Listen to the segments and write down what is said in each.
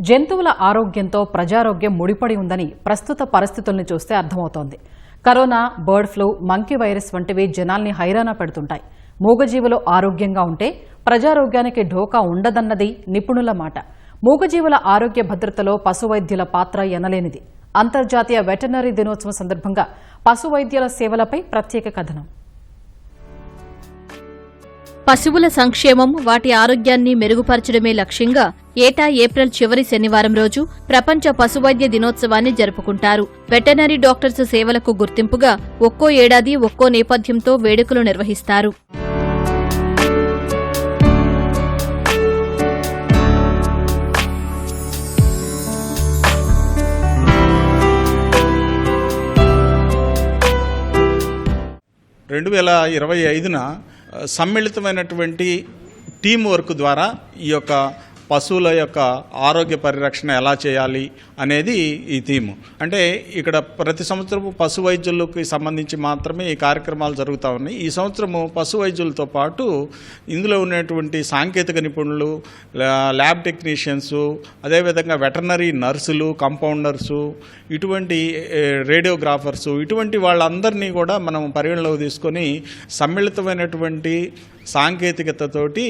జంతువుల ఆరోగ్యంతో ప్రజారోగ్యం ముడిపడి ఉందని ప్రస్తుత పరిస్థితుల్ని చూస్తే అర్థమవుతోంది. Corona, bird flu, monkey virus వంటివి జనాల్ని హైరాణ పెడుతుంటాయి. మూగజీవులు ఆరోగ్యంగా ఉంటే ప్రజారోగ్యానికి ఢోకా ఉండదన్నది నిపుణుల మాట. మూగజీవుల ఆరోగ్య భద్రతలో పశువైద్యుల పాత్ర ఎనలేనిది. అంతర్జాతీయ వెటర్నరీ దినోత్సవం సందర్భంగా పశువైద్యుల సేవలపై ప్రత్యేక కథనం. పశువుల సంక్షేమం, వాటి ఆరోగ్యాన్ని మెరుగుపరచడమే లక్ష్యంగా ఏటా ఏప్రిల్ చివరి శనివారం రోజు ప్రపంచ పశువైద్య దినోత్సవాన్ని జరుపుకుంటారు. వెటర్నరీ డాక్టర్స్ సేవలకు గుర్తింపుగా ఒక్కో ఏడాది ఒక్కో నేపథ్యంతో వేడుకలు నిర్వహిస్తారు. సమ్మిళితమైనటువంటి టీం వర్క్ ద్వారా ఈ యొక్క పశువుల యొక్క ఆరోగ్య పరిరక్షణ ఎలా చేయాలి అనేది ఈ థీము. అంటే ఇక్కడ ప్రతి సంవత్సరము పశు వైద్యులకు సంబంధించి మాత్రమే ఈ కార్యక్రమాలు జరుగుతూ ఉన్నాయి. ఈ సంవత్సరము పశు వైద్యులతో పాటు ఇందులో ఉన్నటువంటి సాంకేతిక నిపుణులు, ల్యాబ్ టెక్నీషియన్సు, అదేవిధంగా వెటర్నరీ నర్సులు, కంపౌండర్సు, ఇటువంటి రేడియోగ్రాఫర్సు, ఇటువంటి వాళ్ళందరినీ కూడా మనం పరిగణలోకి తీసుకొని సమ్మిళితమైనటువంటి సాంకేతికతతోటి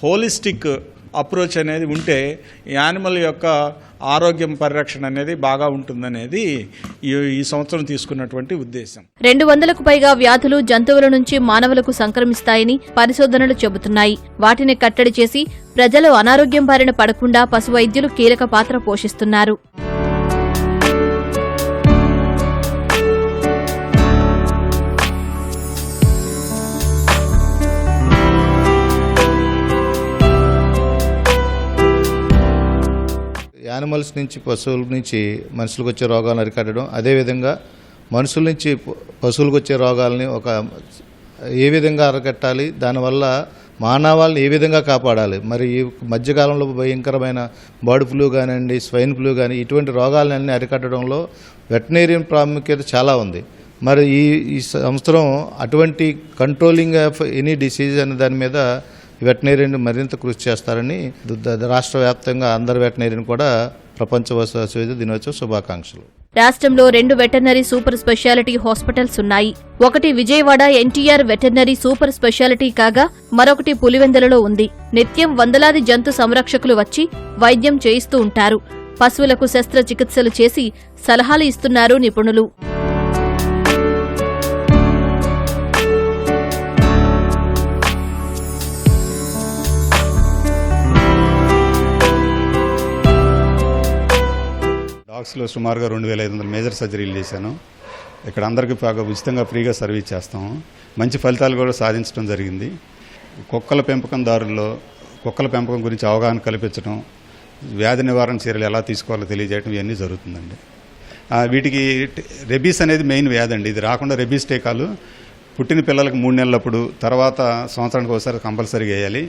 హోలిస్టిక్ అప్రోచ్ అనేది ఉంటే యానిమల్ యొక్క ఆరోగ్యం పరిరక్షణ అనేది బాగా ఉంటుందనేది ఈ సంవత్సరం తీసుకున్నటువంటి ఉద్దేశం. 200కు పైగా వ్యాధులు జంతువుల నుంచి మానవులకు సంక్రమిస్తాయని పరిశోధనలు చెబుతున్నాయి. వాటిని కట్టడి చేసి ప్రజలు అనారోగ్యం బారిన పడకుండా పశువైద్యులు కీలక పాత్ర పోషిస్తున్నారు. యానిమల్స్ నుంచి పశువుల నుంచి మనుషులకు వచ్చే రోగాలను అరికట్టడం, అదేవిధంగా మనుషుల నుంచి పశువులకు వచ్చే రోగాలని ఏ విధంగా అరికట్టాలి, దానివల్ల మానవాళ్ళని ఏ విధంగా కాపాడాలి. మరి ఈ మధ్యకాలంలో భయంకరమైన బర్డ్ ఫ్లూ కానివ్వండి, స్వైన్ ఫ్లూ కానీ ఇటువంటి రోగాలన్నీ అరికట్టడంలో వెటర్నరీయన్ ప్రాముఖ్యత చాలా ఉంది. మరి ఈ సంవత్సరం అటువంటి కంట్రోలింగ్ ఆఫ్ ఎనీ డిసీజ్ అనే దాని మీద వెటర్నరీని మరింత కృషి చేస్తారని రాష్ట్ర వ్యాప్తంగా అందరు వెటర్నరీని కూడా ప్రపంచ పశువైద్య దినోత్సవ శుభాకాంక్షలు. రాష్ట్రంలో 2 వెటర్నరీ సూపర్ స్పెషాలిటీ హాస్పిటల్స్ ఉన్నాయి. ఒకటి Vijayawada NTR veterinary super speciality కాగా మరొకటి పులివెందులలో ఉంది. నిత్యం వందలాది జంతు సంరక్షకులు వచ్చి వైద్యం చేయిస్తూ ఉంటారు. పశువులకు శస్త్రచికిత్సలు చేసి సలహాలు ఇస్తున్నారు నిపుణులు. డాగ్స్లో సుమారుగా 2500 మేజర్ సర్జరీలు చేశాను. ఇక్కడ అందరికీ బాగా ఉచితంగా ఫ్రీగా సర్వీస్ చేస్తాము. మంచి ఫలితాలు కూడా సాధించడం జరిగింది. కుక్కల పెంపకందారుల్లో కుక్కల పెంపకం గురించి అవగాహన కల్పించడం, వ్యాధి నివారణ చర్యలు ఎలా తీసుకోవాలో తెలియజేయడం ఇవన్నీ జరుగుతుందండి. వీటికి రెబీస్ అనేది మెయిన్ వ్యాధి అండి. ఇది రాకుండా రెబీస్ టీకాలు పుట్టిన పిల్లలకు 3 నెలలప్పుడు, తర్వాత సంవత్సరానికి ఒకసారి కంపల్సరీగా వేయాలి.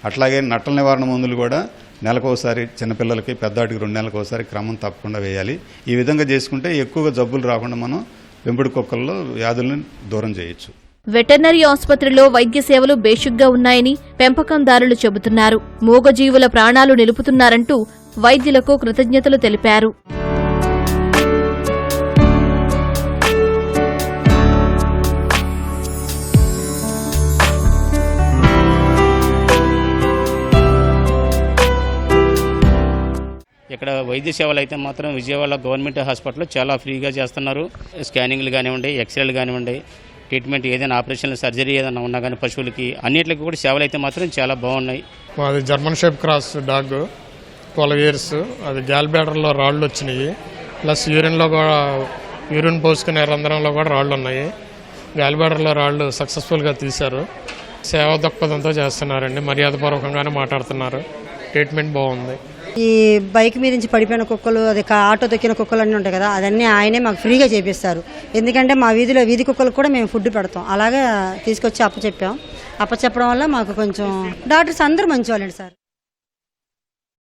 అట్లాగే నట్టల నివారణ మందులు కూడా నెలకు ఒకసారి చిన్నపిల్లలకి, పెద్దవాటికి 2 నెలలకు ఒకసారి క్రమం తప్పకుండా వేయాలి. ఈ విధంగా చేసుకుంటే ఎక్కువగా జబ్బులు రాకుండా మనం పెంపుడు కుక్కల్లో వ్యాధులను దూరం చేయొచ్చు. వెటర్నరీ ఆసుపత్రిలో వైద్య సేవలు బేషుగ్గా ఉన్నాయని పెంపకందారులు చెబుతున్నారు. మూగజీవుల ప్రాణాలు నిలుపుతున్నారంటూ వైద్యులకు కృతజ్ఞతలు తెలిపారు. ఇక్కడ వైద్య సేవలు అయితే మాత్రం విజయవాడ గవర్నమెంట్ హాస్పిటల్లో చాలా ఫ్రీగా చేస్తున్నారు. స్కానింగ్లు కానివ్వండి, ఎక్స్రేలు కానివ్వండి, ట్రీట్మెంట్ ఏదైనా ఆపరేషన్, సర్జరీ ఏదైనా ఉన్నా కానీ పశువులకి అన్నింటికి కూడా సేవలు అయితే మాత్రం చాలా బాగున్నాయి. అది జర్మన్ షెప్ క్రాస్ డాగ్, 12 years. అది గ్యాల్ బ్లాడర్లో రాళ్ళు వచ్చినాయి, ప్లస్ యూరిన్లో కూడా యూరిన్ పోసుకునే రంధ్రంలో కూడా రాళ్ళు ఉన్నాయి. గ్యాల్ బ్లాడర్లో రాళ్ళు సక్సెస్ఫుల్గా తీశారు. సేవా దృక్పథంతో చేస్తున్నారండి. మర్యాదపూర్వకంగానే మాట్లాడుతున్నారు. ట్రీట్మెంట్ బాగుంది. ఈ బైక్ మీద నుంచి పడిపోయిన కుక్కలు, అది ఆటో తొక్కిన కుక్కలు అన్నీ ఉంటాయి కదా, అదన్నీ ఆయనే మాకు ఫ్రీగా చేపిస్తారు. ఎందుకంటే మా వీధిలో వీధి కుక్కలకు కూడా మేము ఫుడ్ పెడతాం. అలాగే తీసుకొచ్చి అప్పచెప్పాం. అప్పచెప్పడం వల్ల మాకు కొంచెం డాక్టర్స్ అందరూ మంచి వాళ్ళండి సార్.